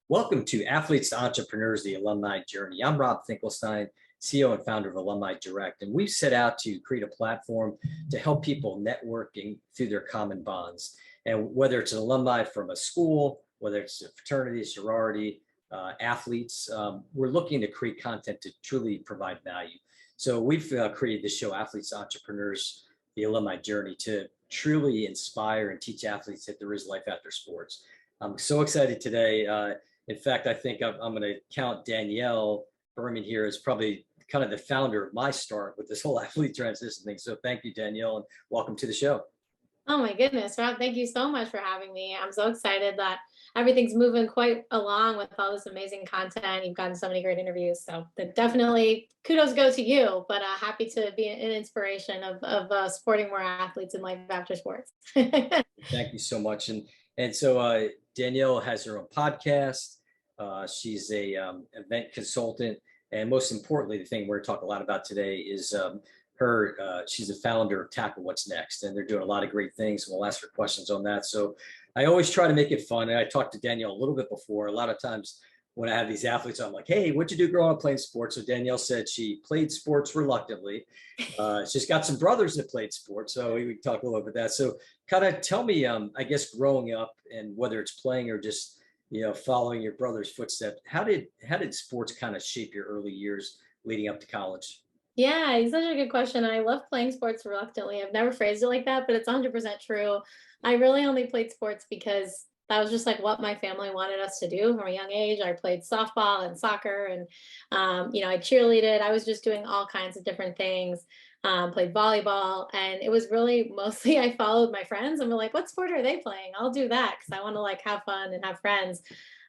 Welcome to Athletes to Entrepreneurs, the Alumni Journey. I'm Rob Finkelstein, CEO and founder of Alumni Direct, and we've set out to create a platform to help people networking through their common bonds. And whether it's an alumni from a school, whether it's a fraternity, sorority, athletes, we're looking to create content to truly provide value. So we've created this show, Athletes to Entrepreneurs, the Alumni Journey, to truly inspire and teach athletes that there is life after sports. I'm so excited today. In fact, I think I'm going to count Danielle Berman here as probably kind of the founder of my start with this whole athlete transition thing. So thank you, Danielle, and welcome to the show. Oh my goodness, Rob, thank you so much for having me. I'm so excited that everything's moving quite along with all this amazing content. You've gotten so many great interviews. So definitely kudos go to you, but happy to be an inspiration of supporting more athletes in life after sports. Thank you so much. And so Danielle has her own podcast. She's a event consultant. And most importantly, the thing we're talking a lot about today is she's the founder of Tackle What's Next, and they're doing a lot of great things. We'll ask her questions on that. So I always try to make it fun. And I talked to Danielle a little bit before. A lot of times when I have these athletes, I'm like, hey, what'd you do growing up playing sports? So Danielle said she played sports reluctantly. She's got some brothers that played sports. So we can talk a little bit about that. So kind of tell me, I guess, growing up and whether it's playing or just, following your brother's footsteps, how did sports kind of shape your early years leading up to college? Yeah, it's such a good question. I love playing sports reluctantly. I've never phrased it like that, but it's 100% true. I really only played sports because that was just like what my family wanted us to do from a young age. I played softball and soccer and, I cheerleaded. I was just doing all kinds of different things, played volleyball. And it was really mostly I followed my friends and were like, what sport are they playing? I'll do that because I want to like have fun and have friends.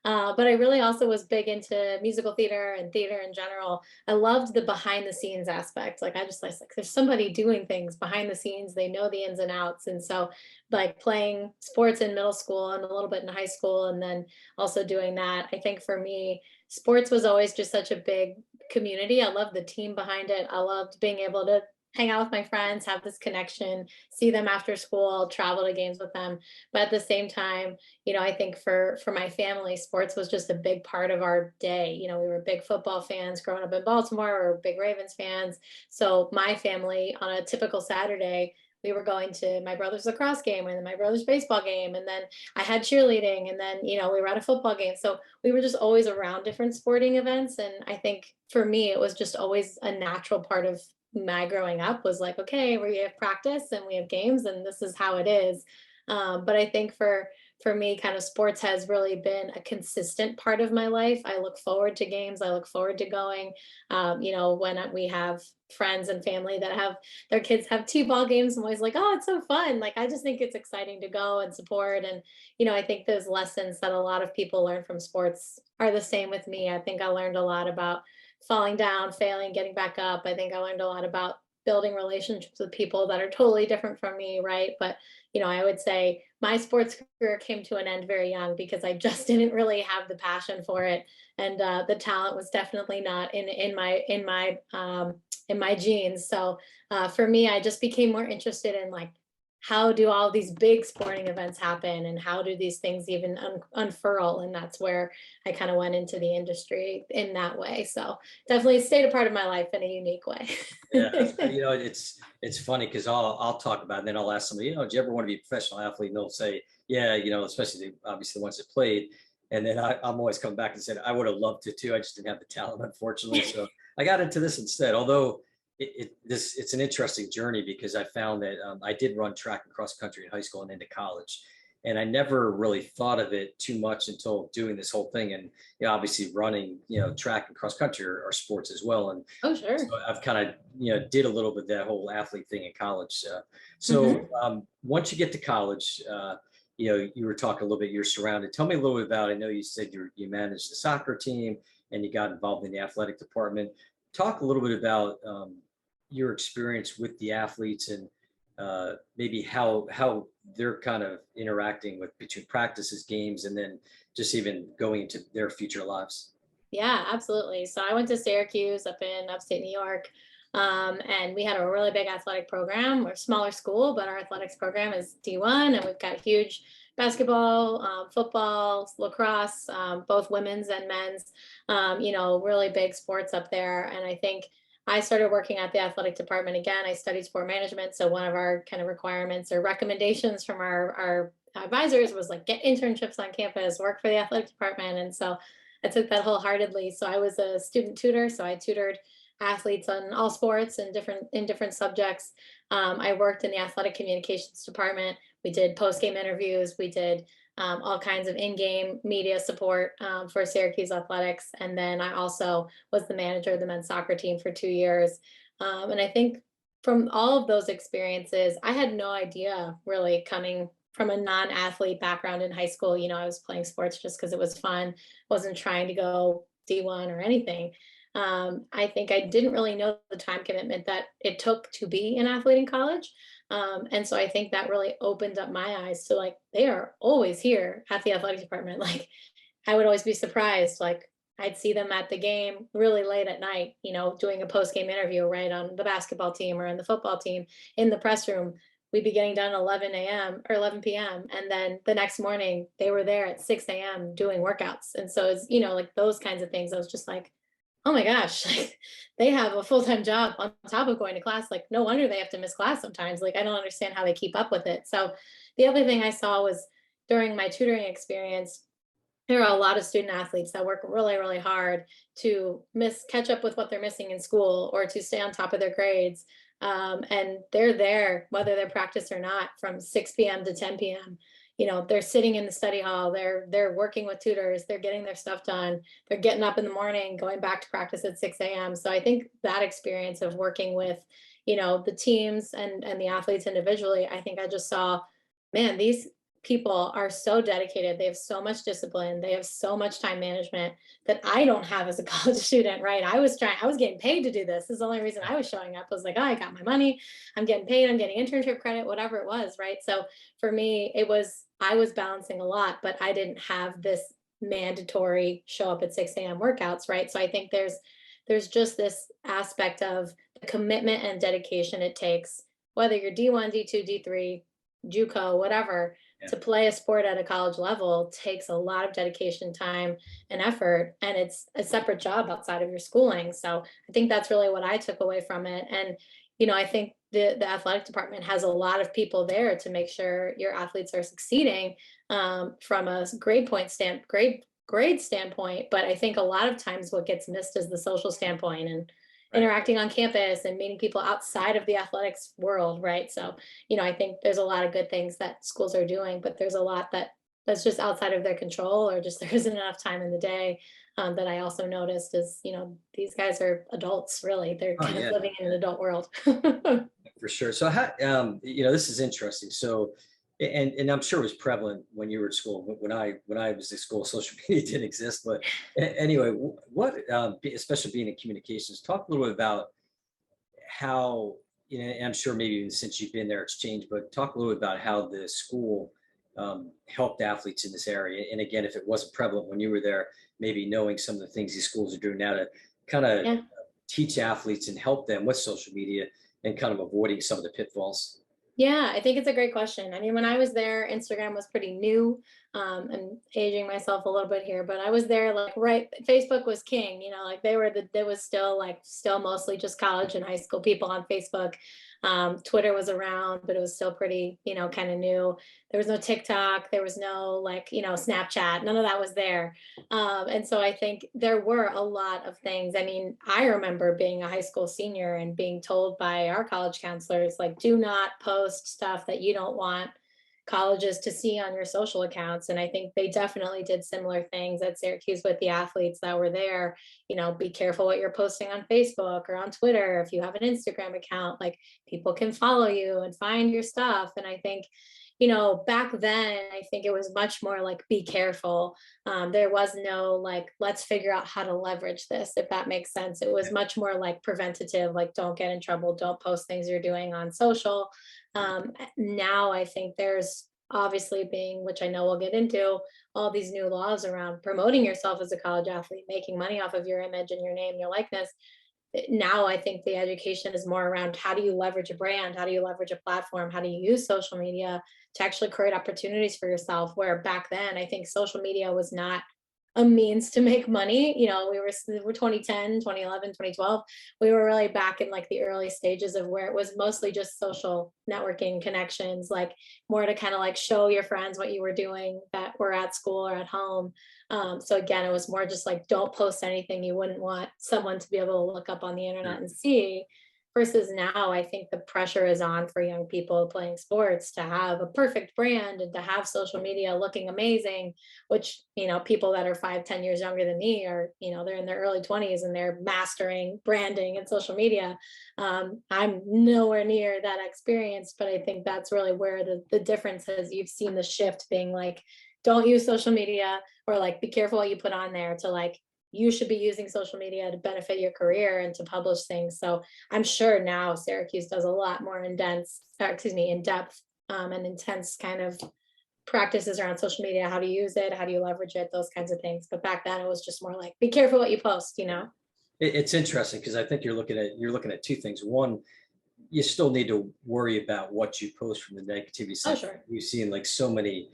But I really also was big into musical theater and theater in general. I loved the behind the scenes aspect. Like I just like there's somebody doing things behind the scenes. They know the ins and outs. And so like playing sports in middle school and a little bit in high school and then also doing that. I think for me, sports was always just such a big community. I loved the team behind it. I loved being able to hang out with my friends, have this connection, see them after school, travel to games with them. But at the same time, I think for my family, sports was just a big part of our day. We were big football fans growing up in Baltimore, we were big Ravens fans. So my family on a typical Saturday, we were going to my brother's lacrosse game and then my brother's baseball game. And then I had cheerleading and then, we were at a football game. So we were just always around different sporting events. And I think for me, it was just always a natural part of my growing up was like, okay, we have practice and we have games and this is how it is. But I think for me, kind of sports has really been a consistent part of my life. I look forward to games. I look forward to going. When we have friends and family that have their kids have T-ball games, I'm always like, oh, it's so fun. Like, I just think it's exciting to go and support. And, I think those lessons that a lot of people learn from sports are the same with me. I think I learned a lot about falling down, failing, getting back up. I think I learned a lot about building relationships with people that are totally different from me, right? But I would say my sports career came to an end very young because I just didn't really have the passion for it, and the talent was definitely not in my genes. So for me, I just became more interested in like how do all these big sporting events happen and how do these things even unfurl, and that's where I kind of went into the industry in that way. So definitely stayed a part of my life in a unique way. Yeah, it's funny because I'll talk about it and then I'll ask somebody, do you ever want to be a professional athlete? And they'll say, yeah, especially obviously the ones that played. And then I'm always coming back and said, I would have loved to too. I just didn't have the talent, unfortunately. So I got into this instead. Although it's an interesting journey because I found that I did run track and cross country in high school and into college. And I never really thought of it too much until doing this whole thing. And obviously running, track and cross country are sports as well. And Oh, sure. so I've kind of, did a little bit of that whole athlete thing in college. Hmm. Once you get to college, you were talking a little bit, you're surrounded. Tell me a little bit about, I know you said you managed the soccer team and you got involved in the athletic department. Talk a little bit about your experience with the athletes and maybe how they're kind of interacting with between practices, games, and then just even going into their future lives. Yeah, absolutely. So I went to Syracuse up in upstate New York. And we had a really big athletic program. We're a smaller school, but our athletics program is D1, and we've got huge basketball, football, lacrosse, both women's and men's, really big sports up there. And I think I started working at the athletic department again. I studied sport management. So one of our kind of requirements or recommendations from our advisors was like get internships on campus, work for the athletic department. And so I took that wholeheartedly. So I was a student tutor. So I tutored athletes on all sports and different subjects. I worked in the athletic communications department. We did post-game interviews. We did all kinds of in-game media support for Syracuse athletics. And then I also was the manager of the men's soccer team for 2 years. And I think from all of those experiences, I had no idea really coming from a non-athlete background in high school. I was playing sports just because it was fun. Wasn't trying to go D1 or anything. I think I didn't really know the time commitment that it took to be an athlete in college. And so I think that really opened up my eyes to like, they are always here at the athletic department. Like I would always be surprised. Like I'd see them at the game really late at night, doing a post-game interview, right, on the basketball team or in the football team in the press room. We'd be getting done at 11 a.m. or 11 p.m. And then the next morning they were there at 6 a.m. doing workouts. And so it's, like those kinds of things. I was just like, oh my gosh, like they have a full-time job on top of going to class. Like, no wonder they have to miss class sometimes. Like, I don't understand how they keep up with it. So the other thing I saw was during my tutoring experience, there are a lot of student athletes that work really, really hard to catch up with what they're missing in school or to stay on top of their grades. And they're there, whether they're practiced or not, from 6 p.m. to 10 p.m. They're sitting in the study hall, they're working with tutors, they're getting their stuff done, they're getting up in the morning, going back to practice at 6 a.m. So I think that experience of working with, the teams and the athletes individually, I think I just saw, man, these people are so dedicated. They have so much discipline. They have so much time management that I don't have as a college student, right? I was getting paid to do this. This is the only reason I was showing up. I was like, oh, I got my money. I'm getting paid. I'm getting internship credit, whatever it was, right? So for me, I was balancing a lot, but I didn't have this mandatory show up at 6 a.m. workouts, right? So I think there's just this aspect of the commitment and dedication it takes, whether you're D1, D2, D3, JUCO, whatever, to play a sport at a college level takes a lot of dedication, time, and effort, and it's a separate job outside of your schooling. So I think that's really what I took away from it. And I think the athletic department has a lot of people there to make sure your athletes are succeeding from a grade standpoint. But I think a lot of times what gets missed is the social standpoint and interacting on campus and meeting people outside of the athletics world, right? So, I think there's a lot of good things that schools are doing, but there's a lot that's just outside of their control, or just there isn't enough time in the day. That I also noticed is, these guys are adults, really. They're Oh kind of yeah, living in an adult world. for sure. So how, this is interesting. So, and I'm sure it was prevalent when you were at school. When I was at school, social media didn't exist. But anyway, what, especially being in communications, talk a little bit about how, and I'm sure maybe even since you've been there, it's changed, but talk a little bit about how the school helped athletes in this area. And again, if it wasn't prevalent when you were there, maybe knowing some of the things these schools are doing now to kind of Yeah. teach athletes and help them with social media and kind of avoiding some of the pitfalls. Yeah, I think it's a great question. I mean, when I was there, Instagram was pretty new. I'm aging myself a little bit here, but I was there like right, Facebook was king, like there was still mostly just college and high school people on Facebook. Twitter was around, but it was still pretty, kind of new. There was no TikTok, there was no Snapchat, none of that was there. And so I think there were a lot of things. I mean, I remember being a high school senior and being told by our college counselors, like, do not post stuff that you don't want colleges to see on your social accounts. And I think they definitely did similar things at Syracuse with the athletes that were there. Be careful what you're posting on Facebook or on Twitter. If you have an Instagram account, like people can follow you and find your stuff. And I think, back then, I think it was much more like, be careful. There was no like, let's figure out how to leverage this, if that makes sense. It was much more like preventative, like, don't get in trouble, don't post things you're doing on social. Now I think there's obviously which I know we'll get into, all these new laws around promoting yourself as a college athlete, making money off of your image and your name, your likeness. now I think the education is more around how do you leverage a brand? How do you leverage a platform? How do you use social media to actually create opportunities for yourself? Where back then, I think social media was not a means to make money. We're 2010, 2011, 2012. We were really back in like the early stages of where it was mostly just social networking connections, like more to kind of like show your friends what you were doing that were at school or at home. So again, it was more just like don't post anything you wouldn't want someone to be able to look up on the internet and see. Versus now, I think the pressure is on for young people playing sports to have a perfect brand and to have social media looking amazing, which, people that are 5, 10 years younger than me are, they're in their early 20s and they're mastering branding and social media. I'm nowhere near that experience, but I think that's really where the difference is. You've seen the shift being like, don't use social media, or like, be careful what you put on there, to like, you should be using social media to benefit your career and to publish things. So I'm sure now Syracuse does a lot more in depth and intense kind of practices around social media, how to use it, how do you leverage it, those kinds of things. But back then it was just more like, be careful what you post. It's interesting because I think you're looking at two things. One, you still need to worry about what you post from the negativity Oh, side. sure. We've seen like so many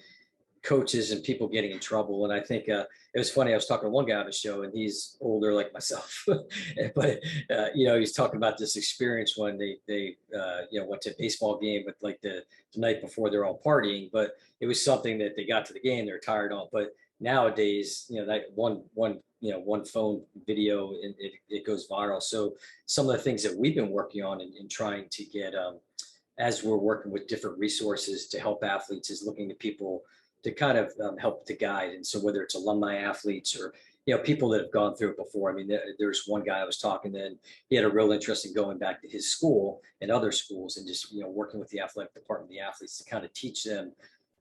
coaches and people getting in trouble. And I think it was funny. I was talking to one guy on the show, and he's older like myself, but he's talking about this experience when they went to a baseball game with like the night before they're all partying, but it was something that they got to the game, they're tired of. But nowadays, that one phone video, and it goes viral. So some of the things that we've been working on and trying to get, as we're working with different resources to help athletes, is looking at people to kind of help to guide. And so whether it's alumni athletes or people that have gone through it before. I mean, there's one guy I was talking to, and he had a real interest in going back to his school and other schools and just working with the athletic department, the athletes, to kind of teach them,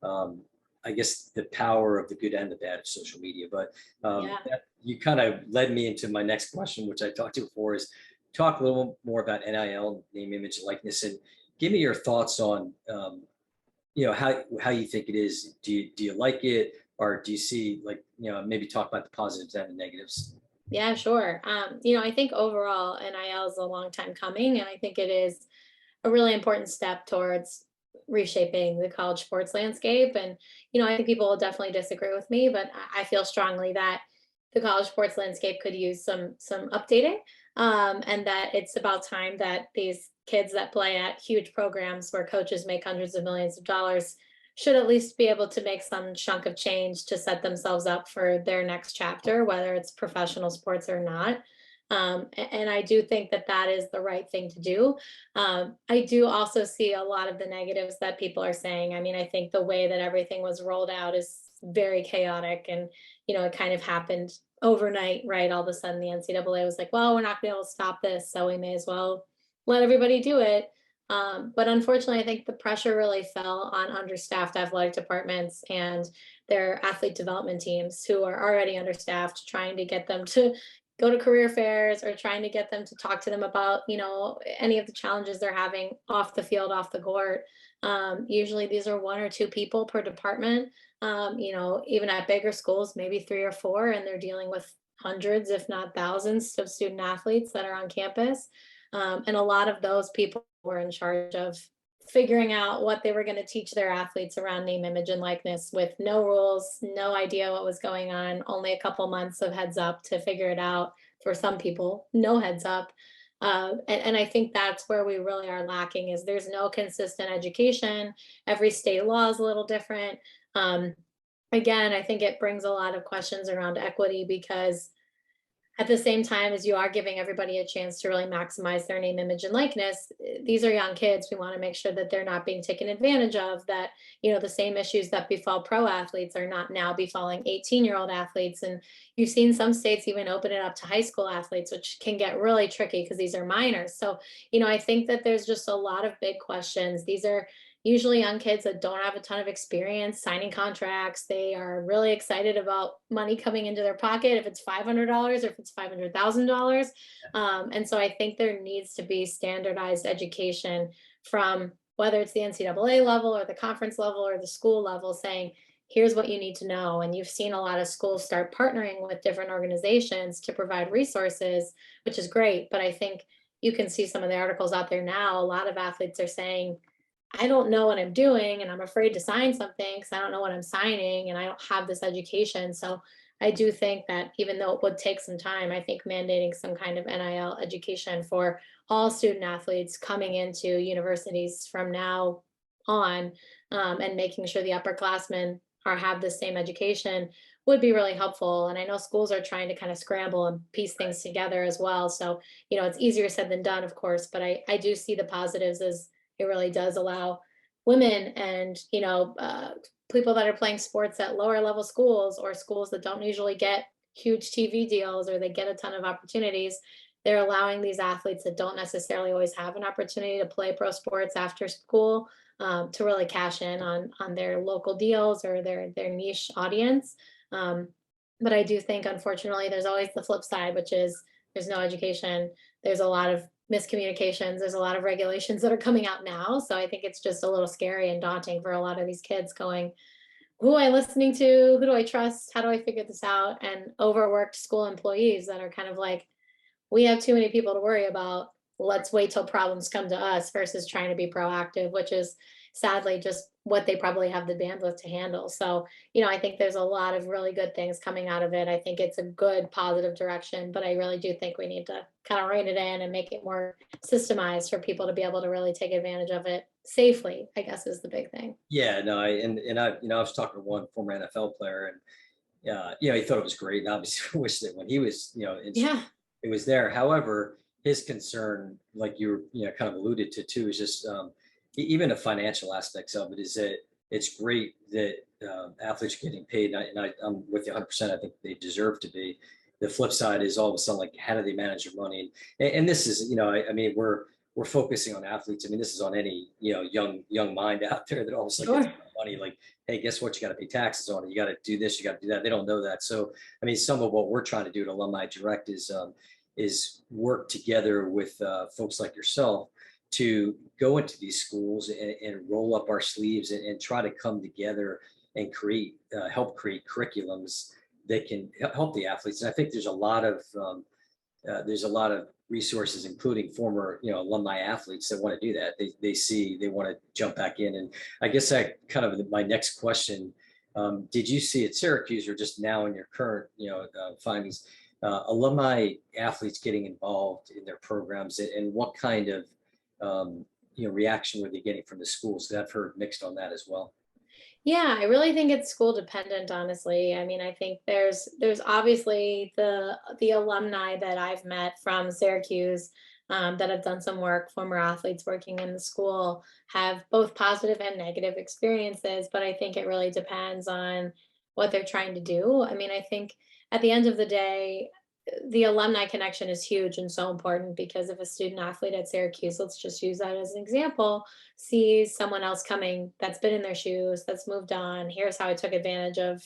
I guess, the power of the good and the bad of social media. But Yeah. you kind of led me into my next question, which I talked to before, is talk a little more about NIL, name, image, and likeness, and give me your thoughts on how you think it is. Do you like it, or do you see, like, maybe talk about the positives and the negatives? Yeah, sure. I think overall NIL is a long time coming, and I think it is a really important step towards reshaping the college sports landscape. And, I think people will definitely disagree with me, but I feel strongly that the college sports landscape could use some updating. And that it's about time that these kids that play at huge programs where coaches make hundreds of millions of dollars should at least be able to make some chunk of change to set themselves up for their next chapter, whether it's professional sports or not. And I do think that that is the right thing to do. I do also see a lot of the negatives that people are saying. I mean, I think the way that everything was rolled out is very chaotic, and it kind of happened overnight, right? All of a sudden, the NCAA was like, "Well, we're not going to be able to stop this, so we may as well let everybody do it." But unfortunately, I think the pressure really fell on understaffed athletic departments and their athlete development teams, who are already understaffed, trying to get them to go to career fairs or trying to get them to talk to them about, any of the challenges they're having off the field, off the court. Usually these are one or two people per department. Even at bigger schools, maybe three or four, and they're dealing with hundreds, if not thousands, of student athletes that are on campus. And a lot of those people were in charge of figuring out what they were going to teach their athletes around name, image, and likeness, with no rules, no idea what was going on, only a couple months of heads up to figure it out. For some people, no heads up. And I think that's where we really are lacking, is there's no consistent education. Every state law is a little different. Um, Again, I think it brings a lot of questions around equity, because at the same time as you are giving everybody a chance to really maximize their name, image, and likeness, these are young kids. We want to make sure that they're not being taken advantage of, that, the same issues that befall pro athletes are not now befalling 18-year-old athletes. And you've seen some states even open it up to high school athletes, which can get really tricky because these are minors. So, I think that there's just a lot of big questions. These are usually young kids that don't have a ton of experience signing contracts. They are really excited about money coming into their pocket, if it's $500 or if it's $500,000. And so I think there needs to be standardized education from, whether it's the NCAA level or the conference level or the school level, saying, here's what you need to know. And you've seen a lot of schools start partnering with different organizations to provide resources, which is great. But I think you can see some of the articles out there now. A lot of athletes are saying, I don't know what I'm doing and I'm afraid to sign something because I don't know what I'm signing and I don't have this education. So I do think that even though it would take some time, I think mandating some kind of NIL education for all student athletes coming into universities from now on, and making sure the upperclassmen are have the same education would be really helpful. And I know schools are trying to kind of scramble and piece things together as well. So, it's easier said than done, of course, but I do see the positives as it really does allow women and, people that are playing sports at lower level schools or schools that don't usually get huge TV deals or they get a ton of opportunities. They're allowing these athletes that don't necessarily always have an opportunity to play pro sports after school, to really cash in on their local deals or their niche audience. Um, but I do think, unfortunately, there's always the flip side, which is there's no education. There's a lot of miscommunications. There's a lot of regulations that are coming out now. So I think it's just a little scary and daunting for a lot of these kids going, who am I listening to? Who do I trust? How do I figure this out? And overworked school employees that are kind of like, we have too many people to worry about. Let's wait till problems come to us versus trying to be proactive, which is sadly just what they probably have the bandwidth to handle. So, I think there's a lot of really good things coming out of it. I think it's a good positive direction, but I really do think we need to kind of rein it in and make it more systemized for people to be able to really take advantage of it safely, I guess is the big thing. Yeah, no, I was talking to one former NFL player, and he thought it was great, and obviously wished that when he was, Yeah. it was there. However, his concern, like kind of alluded to too, is just even the financial aspects of it. Is that it's great that athletes are getting paid, I'm with you 100%. I think they deserve to be. The flip side is all of a sudden, like, how do they manage their money? And this is, I mean, we're focusing on athletes. I mean, this is on any young mind out there that all of a sudden gets Sure. money. Like, hey, guess what? You got to pay taxes on it. You got to do this. You got to do that. They don't know that. So, I mean, some of what we're trying to do at Alumni Direct is work together with folks like yourself to go into these schools and roll up our sleeves and try to come together and help create curriculums that can help the athletes. And I think there's a lot of resources, including former, alumni athletes that want to do that. They want to jump back in. And I guess that kind of my next question, did you see at Syracuse or just now in your current, findings, alumni athletes getting involved in their programs, and what kind of, reaction were they getting from the schools? I've heard mixed on that as well. Yeah, I really think it's school dependent, honestly. I mean, I think there's obviously the alumni that I've met from Syracuse, that have done some work, former athletes working in the school, have both positive and negative experiences, but I think it really depends on what they're trying to do. I mean, I think at the end of the day, the alumni connection is huge and so important because if a student athlete at Syracuse, let's just use that as an example, sees someone else coming that's been in their shoes, that's moved on. Here's how I took advantage of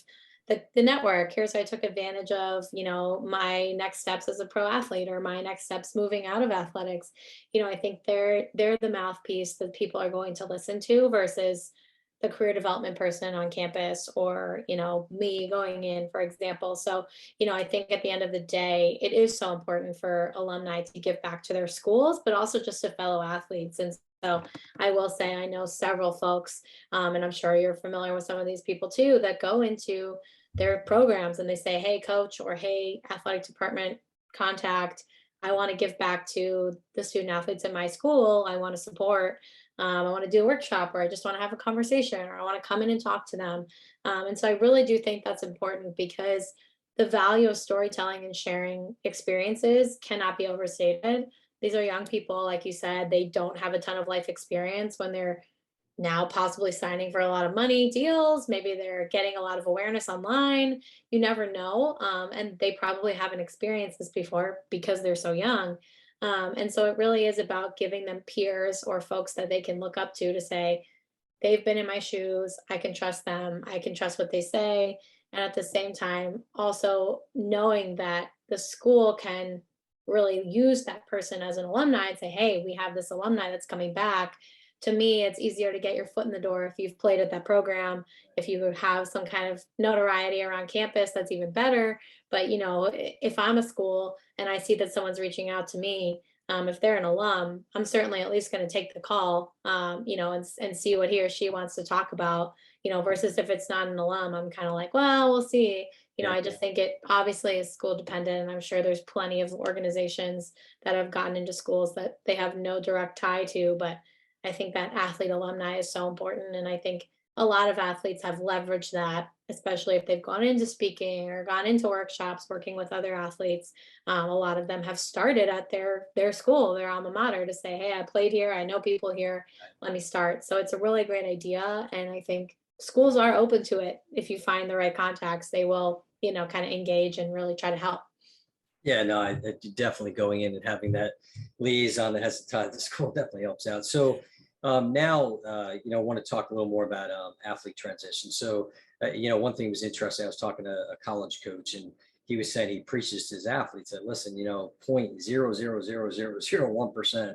the network. Here's how I took advantage of, my next steps as a pro athlete or my next steps moving out of athletics. I think they're the mouthpiece that people are going to listen to versus the career development person on campus or, me going in, for example. So, I think at the end of the day, it is so important for alumni to give back to their schools, but also just to fellow athletes. And so I will say I know several folks, and I'm sure you're familiar with some of these people too, that go into their programs and they say, hey, coach, or hey, athletic department contact, I want to give back to the student athletes in my school. I want to support. I want to do a workshop, or I just want to have a conversation, or I want to come in and talk to them. And so I really do think that's important because the value of storytelling and sharing experiences cannot be overstated. These are young people, like you said, they don't have a ton of life experience when they're now possibly signing for a lot of money deals. Maybe they're getting a lot of awareness online. You never know. And they probably haven't experienced this before because they're so young. And so it really is about giving them peers or folks that they can look up to say, they've been in my shoes. I can trust them. I can trust what they say. And at the same time, also knowing that the school can really use that person as an alumni and say, hey, we have this alumni that's coming back. to me, it's easier to get your foot in the door if you've played at that program. If you have some kind of notoriety around campus, that's even better. But if I'm a school and I see that someone's reaching out to me, if they're an alum, I'm certainly at least going to take the call, and see what he or she wants to talk about, versus if it's not an alum, I'm kind of like, well, we'll see. Yeah. I just think it obviously is school dependent, and I'm sure there's plenty of organizations that have gotten into schools that they have no direct tie to, but I think that athlete alumni is so important. And I think a lot of athletes have leveraged that, especially if they've gone into speaking or gone into workshops working with other athletes. A lot of them have started at their school, their alma mater, to say, hey, I played here, I know people here, let me start. So it's a really great idea. And I think schools are open to it. If you find the right contacts, they will, kind of engage and really try to help. Yeah, no, definitely going in and having that liaison that has to tie to the school definitely helps out. So now, I want to talk a little more about athlete transition. So, one thing was interesting. I was talking to a college coach, and he was saying he preaches to his athletes that, listen, 0.0000001%,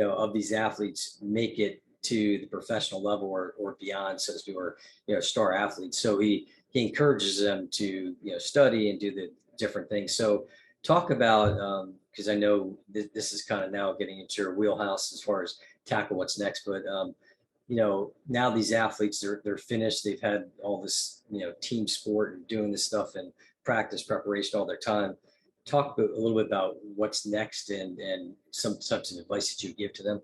of these athletes make it to the professional level or beyond, so to speak, or star athletes. So he encourages them to study and do the different things. So talk about, because I know this is kind of now getting into your wheelhouse as far as tackle what's next, but now these athletes, they're finished, they've had all this team sport and doing this stuff and practice preparation all their time. Talk a little bit about what's next and some types of advice that you give to them.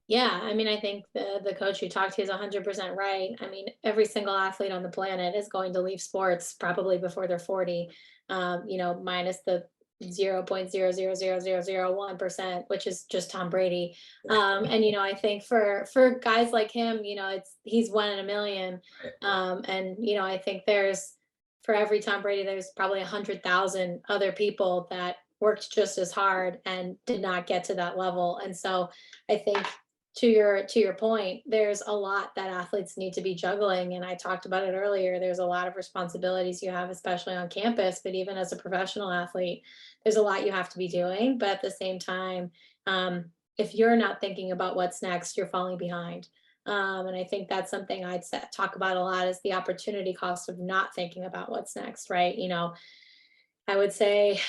Yeah, I mean, I think the coach you talked to is 100% right. I mean, every single athlete on the planet is going to leave sports probably before they're 40, minus the 0.0000001%, which is just Tom Brady. And I think for guys like him, he's one in a million. And I think for every Tom Brady, there's probably 100,000 other people that worked just as hard and did not get to that level. And so I think to your point, there's a lot that athletes need to be juggling. And I talked about it earlier. There's a lot of responsibilities you have, especially on campus, but even as a professional athlete, there's a lot you have to be doing. But at the same time, if you're not thinking about what's next, you're falling behind. And I think that's something talk about a lot, is the opportunity cost of not thinking about what's next, right? I would say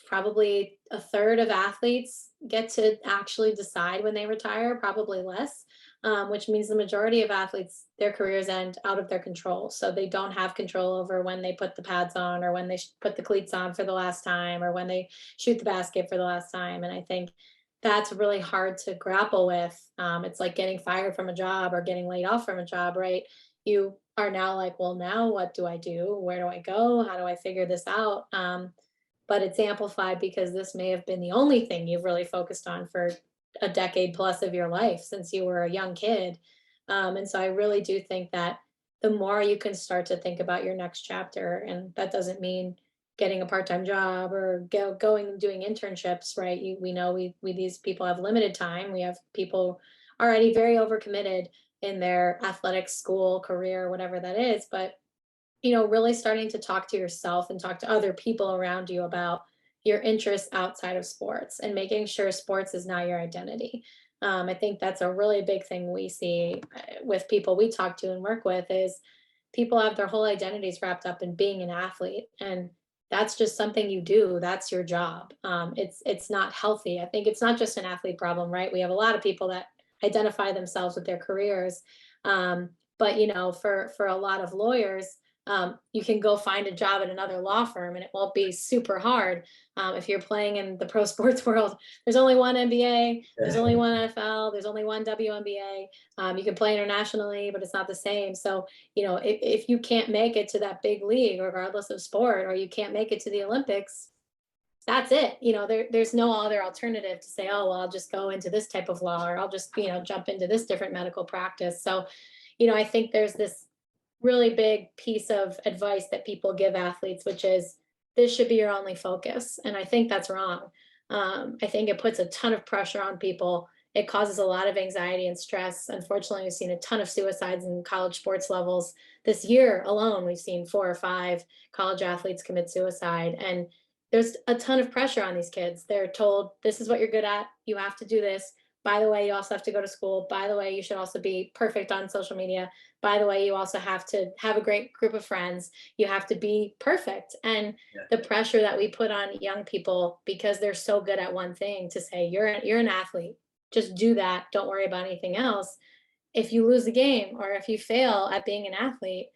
probably a third of athletes get to actually decide when they retire, probably less, which means the majority of athletes, their careers end out of their control. So they don't have control over when they put the pads on, or when they put the cleats on for the last time, or when they shoot the basket for the last time. And I think that's really hard to grapple with. It's like getting fired from a job or getting laid off from a job, right? You are now like, well, now what do I do? Where do I go? How do I figure this out? But it's amplified because this may have been the only thing you've really focused on for a decade plus of your life since you were a young kid. And so I really do think that the more you can start to think about your next chapter, and that doesn't mean getting a part-time job or going and doing internships, right? We know these people have limited time. We have people already very overcommitted in their athletic school career, whatever that is. But really starting to talk to yourself and talk to other people around you about your interests outside of sports, and making sure sports is not your identity. I think that's a really big thing we see with people we talk to and work with, is people have their whole identities wrapped up in being an athlete. And that's just something you do. That's your job. It's not healthy. I think it's not just an athlete problem, right? We have a lot of people that identify themselves with their careers. But for a lot of lawyers, you can go find a job at another law firm and it won't be super hard. If you're playing in the pro sports world, there's only one NBA, there's only one NFL, there's only one WNBA. You can play internationally, but it's not the same. So, if you can't make it to that big league, regardless of sport, or you can't make it to the Olympics, that's it. There's no other alternative to say, oh, well, I'll just go into this type of law, or I'll just, jump into this different medical practice. So, I think there's this really big piece of advice that people give athletes, which is this should be your only focus. And I think that's wrong. I think it puts a ton of pressure on people. It causes a lot of anxiety and stress. Unfortunately, we've seen a ton of suicides in college sports levels. This year alone, we've seen 4 or 5 college athletes commit suicide. And there's a ton of pressure on these kids. They're told, this is what you're good at. You have to do this. by the way, you also have to go to school. By the way, you should also be perfect on social media. By the way, you also have to have a great group of friends. You have to be perfect. And Yeah. the pressure that we put on young people because they're so good at one thing to say, you're an athlete. Just do that. Don't worry about anything else. If you lose the game or if you fail at being an athlete,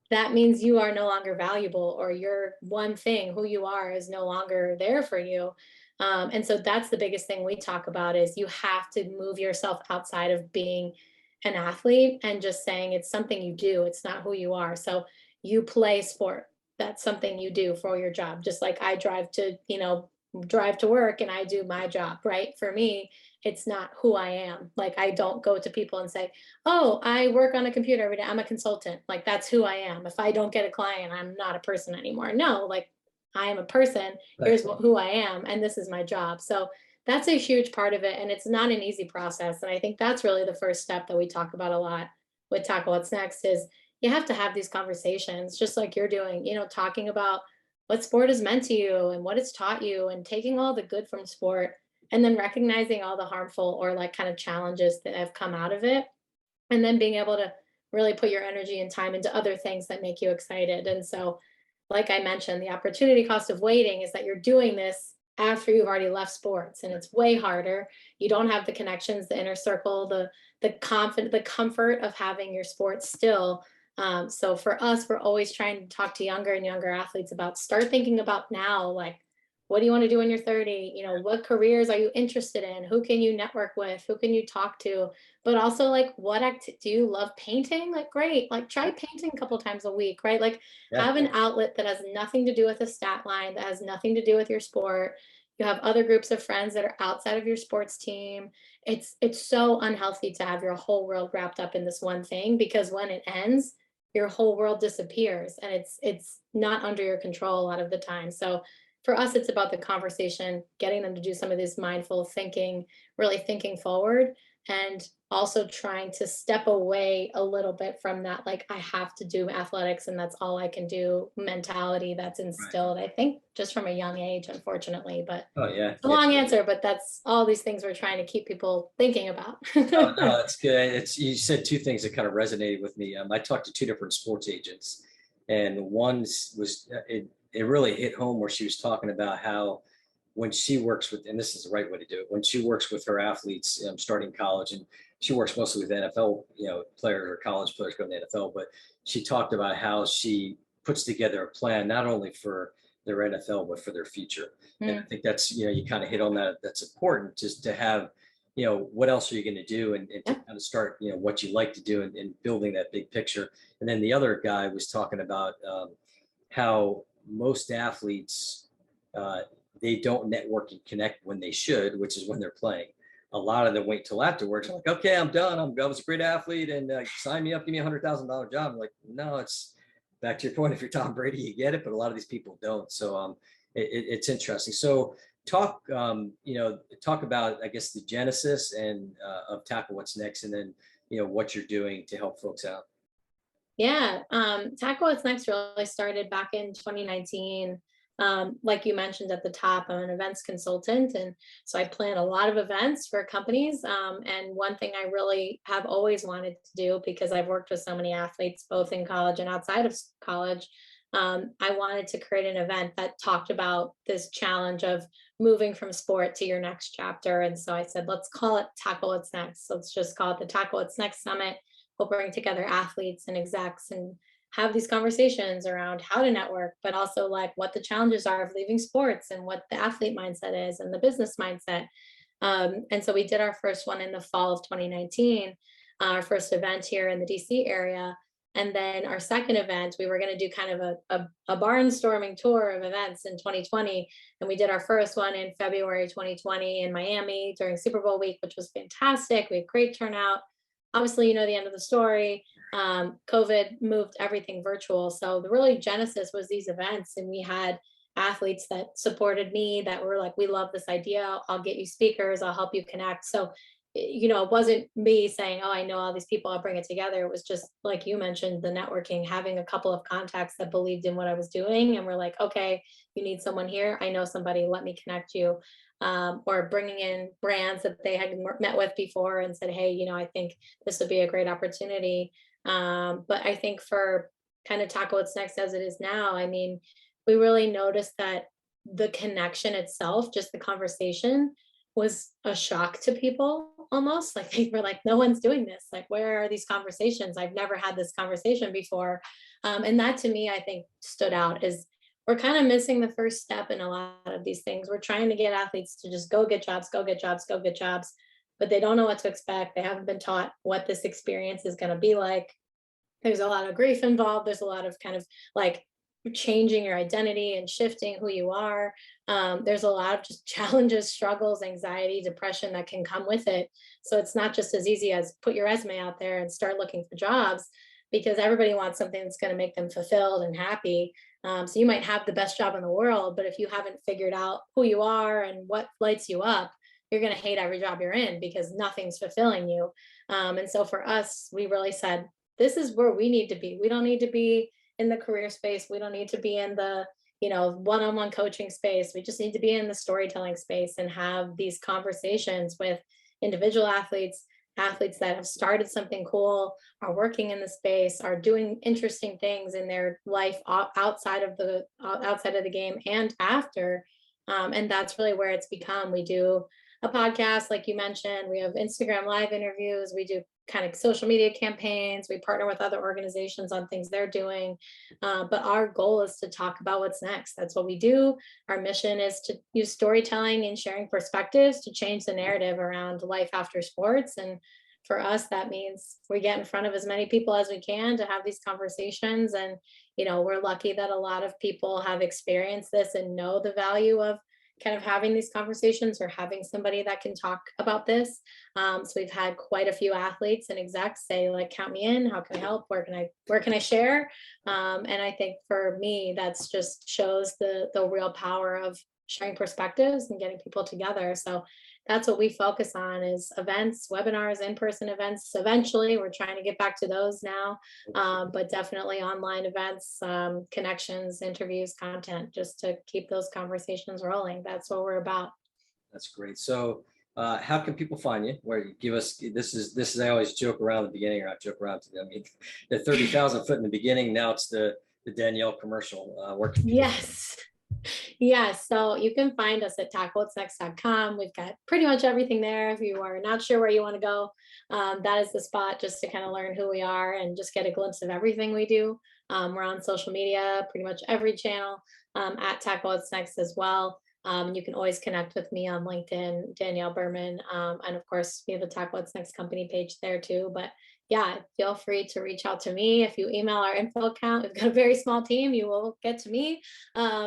that means you are no longer valuable, or your one thing, who you are, is no longer there for you. And so that's the biggest thing we talk about is you have to move yourself outside of being an athlete and just saying it's something you do. It's not who you are. So you play sport. That's something you do for your job. Just like I drive to work and I do my job, right? For me, it's not who I am. Like I don't go to people and say, oh, I work on a computer every day. I'm a consultant. Like that's who I am. If I don't get a client, I'm not a person anymore. No, like I am a person. Right. Here's who I am, and this is my job. So that's a huge part of it, and it's not an easy process. And I think that's really the first step that we talk about a lot with Tackle What's Next is you have to have these conversations, just like you're doing. Talking about what sport has meant to you and what it's taught you, and taking all the good from sport, and then recognizing all the harmful or like kind of challenges that have come out of it, and then being able to really put your energy and time into other things that make you excited. And so, like I mentioned, the opportunity cost of waiting is that you're doing this after you've already left sports, and it's way harder. You don't have the connections, the inner circle, the comfort of having your sport still. So for us, we're always trying to talk to younger and younger athletes about start thinking about now, like what do you want to do when you're 30? What careers are you interested in? Who can you network with? Who can you talk to? But also like do you love painting? Like great, like try painting a couple times a week, right? Like Yeah. have an outlet that has nothing to do with a stat line, that has nothing to do with your sport. You have other groups of friends that are outside of your sports team. It's so unhealthy to have your whole world wrapped up in this one thing, because when it ends, your whole world disappears, and it's not under your control a lot of the time. So for us, it's about the conversation, getting them to do some of this mindful thinking, really thinking forward, and also trying to step away a little bit from that, like, I have to do athletics and that's all I can do mentality that's Right. instilled, I think, just from a young age, unfortunately. But Oh, yeah. a long answer, but that's all these things we're trying to keep people thinking about. Oh, no, that's good. You said two things that kind of resonated with me. I talked to two different sports agents, and one it really hit home where she was talking about how when she works with, and this is the right way to do it, when she works with her athletes starting college, and she works mostly with NFL, players or college players going to the NFL, but she talked about how she puts together a plan not only for their NFL but for their future. And I Mm, think that's, you kind of hit on that. That's important, just to have, what else are you going to do, and to yeah. kind of start, what you like to do, and building that big picture. And then the other guy was talking about how most athletes, uh, they don't network and connect when they should, which is when they're playing. A lot of them wait till afterwards. They're like, okay, I'm done. I was a great athlete, and sign me up, give me $100,000 job. I'm like, no, it's back to your point. If you're Tom Brady, you get it, but a lot of these people don't. So it's interesting. So talk about, I guess, the genesis and of Tackle What's Next, and then what you're doing to help folks out. Yeah, Tackle What's Next really started back in 2019. Like you mentioned at the top, I'm an events consultant, and so I plan a lot of events for companies. And one thing I really have always wanted to do, because I've worked with so many athletes, both in college and outside of college, I wanted to create an event that talked about this challenge of moving from sport to your next chapter. And so I said, let's call it Tackle What's Next. Let's just call it the Tackle What's Next Summit. We'll bring together athletes and execs and have these conversations around how to network, but also like what the challenges are of leaving sports and what the athlete mindset is and the business mindset. And so we did our first one in the fall of 2019, our first event here in the DC area. And then our second event, we were going to do kind of a barnstorming tour of events in 2020. And we did our first one in February 2020 in Miami during Super Bowl week, which was fantastic. We had great turnout. Obviously, you know the end of the story. COVID moved everything virtual. So the really genesis was these events. And we had athletes that supported me that were like, we love this idea. I'll get you speakers. I'll help you connect. So it wasn't me saying, oh, I know all these people, I'll bring it together. It was just like you mentioned, the networking, having a couple of contacts that believed in what I was doing. And we're like, okay, you need someone here. I know somebody, let me connect you. or bringing in brands that they had met with before and said, hey, I think this would be a great opportunity. But I think for kind of Taco What's Next as it is now, I mean, we really noticed that the connection itself, just the conversation, was a shock to people almost. Like they were like, no one's doing this. Like, where are these conversations? I've never had this conversation before. And that to me, I think stood out is we're kind of missing the first step in a lot of these things. We're trying to get athletes to just go get jobs, go get jobs, go get jobs, but they don't know what to expect. They haven't been taught what this experience is going to be like. There's a lot of grief involved. There's a lot of kind of like changing your identity and shifting who you are. There's a lot of just challenges, struggles, anxiety, depression that can come with it. So it's not just as easy as put your resume out there and start looking for jobs, because everybody wants something that's going to make them fulfilled and happy. So you might have the best job in the world, but if you haven't figured out who you are and what lights you up, you're going to hate every job you're in because nothing's fulfilling you. And so for us, we really said, this is where we need to be. We don't need to be in the career space. We don't need to be in the, one-on-one coaching space. We just need to be in the storytelling space and have these conversations with individual athletes that have started something cool, are working in the space, are doing interesting things in their life outside of the game and after. And that's really where it's become. We do a podcast, like you mentioned. We have Instagram live interviews. We do kind of social media campaigns. We partner with other organizations on things they're doing. But our goal is to talk about what's next. That's what we do. Our mission is to use storytelling and sharing perspectives to change the narrative around life after sports. And for us, that means we get in front of as many people as we can to have these conversations. And, we're lucky that a lot of people have experienced this and know the value of kind of having these conversations or having somebody that can talk about this. So we've had quite a few athletes and execs say, like, count me in, how can I help? Where can I share? And I think for me, that's just shows the real power of sharing perspectives and getting people together. So that's what we focus on is events, webinars, in-person events. Eventually, we're trying to get back to those now, but definitely online events, connections, interviews, content, just to keep those conversations rolling. That's what we're about. That's great. So how can people find you? Where you give us, this is, I always joke around at the beginning, or not joke around to them. I mean, the 30,000 foot in the beginning, now it's the Danielle commercial. Where can people Yes. Yeah, so you can find us at tacowhatsnext.com. We've got pretty much everything there. If you are not sure where you want to go, that is the spot just to kind of learn who we are and just get a glimpse of everything we do. We're on social media, pretty much every channel, at Taco What's Next as well. You can always connect with me on LinkedIn, Danielle Berman. And of course, we have a Taco What's Next company page there too. But yeah, feel free to reach out to me. If you email our info account, we've got a very small team, you will get to me.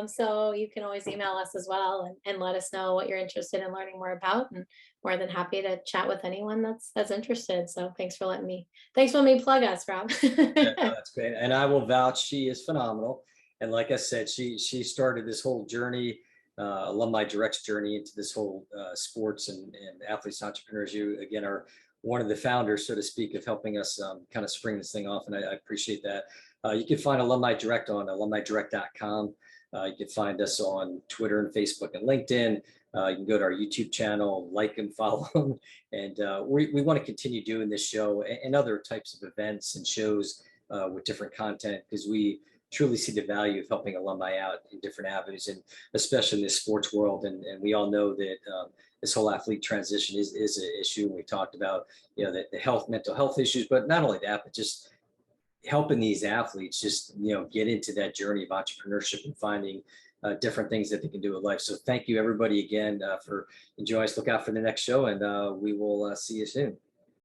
So you can always email us as well and let us know what you're interested in learning more about, and more than happy to chat with anyone that's interested. So thanks for letting me plug us, Rob. Yeah, no, that's great. And I will vouch, she is phenomenal. And like I said, she started this whole journey, Alumni Direct's journey into this whole sports and athletes, entrepreneurs. You again are one of the founders, so to speak, of helping us kind of spring this thing off. And I appreciate that. You can find Alumni Direct on alumnidirect.com. You can find us on Twitter and Facebook and LinkedIn. You can go to our YouTube channel, like and follow them. And we want to continue doing this show and other types of events and shows with different content, because we truly see the value of helping alumni out in different avenues, and especially in this sports world. And we all know that this whole athlete transition is an issue. We talked about, the mental health issues, but not only that, but just helping these athletes just, get into that journey of entrepreneurship and finding different things that they can do with life. So thank you everybody again for joining us. Look out for the next show, and we will see you soon.